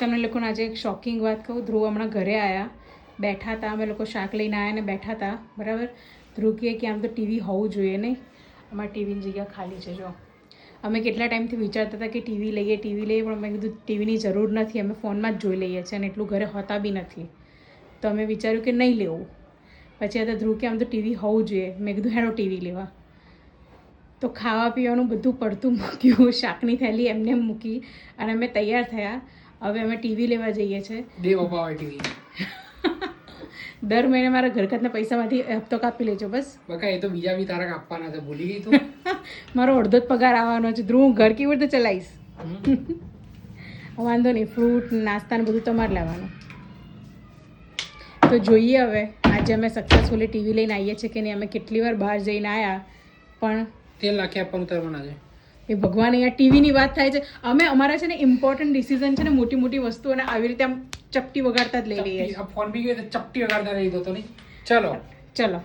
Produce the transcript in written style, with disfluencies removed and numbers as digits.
તમને લોકોને આજે એક શોકિંગ વાત કહું. ધ્રુવ હમણાં ઘરે આવ્યા, બેઠા હતા, અમે લોકો શાક લઈને આવ્યા ને બેઠા હતા, બરાબર. ધ્રુવ કહે કે આમ તો ટીવી હોવું જોઈએ નહીં, અમારી ટીવીની જગ્યા ખાલી છે. જો અમે કેટલા ટાઈમથી વિચારતા હતા કે ટીવી લઈએ, પણ મેં કીધું ટીવીની જરૂર નથી, અમે ફોનમાં જ જોઈ લઈએ છીએ અને એટલું ઘરે હોતા બી નથી, તો અમે વિચાર્યું કે નહીં લેવું. પછી આ તો ધ્રુવ કે આમ તો ટીવી હોવું જોઈએ. મેં કીધું હેડો ટીવી લેવા. તો ખાવા પીવાનું બધું પડતું મૂક્યું, શાકની થેલી એમને મૂકી અને અમે તૈયાર થયા. હવે અમે ટીવી લેવા જઈએ છીએ. ટીવી દર મહિને મારા ઘરગથના પૈસામાંથી હપ્તો કાપી લેજો બસ. બકા એ તો બીજા બી તારા કાપવાના છે, ભૂલી ગઈ તું? મારો અડધો જ પગાર આવવાનો છે. ધ્રુવ ઘર કેવી રીતે ચલાવીશ? વાંધો નહીં, ફ્રૂટ નાસ્તા ને બધું તમારે લેવાનું. તો જોઈએ હવે આજે અમે સક્સેસફુલી ટીવી લઈને આવીએ છીએ કે નહીં. અમે કેટલી વાર બહાર જઈને આવ્યા પણ તેલ નાખી આપવાનું તરવાના છે. એ ભગવાન, અહીંયા ટીવીની વાત થાય છે. અમે અમારા છે ને ઇમ્પોર્ટન્ટ ડિસિઝન છે ને, મોટી મોટી વસ્તુઓને આવી રીતે આમ ચપટી વગાડતા જ લઈ લઈએ. ફોન બી ગયો તો ચપટી વગાડતા લઈ દો તો નહીં. ચલો ચલો.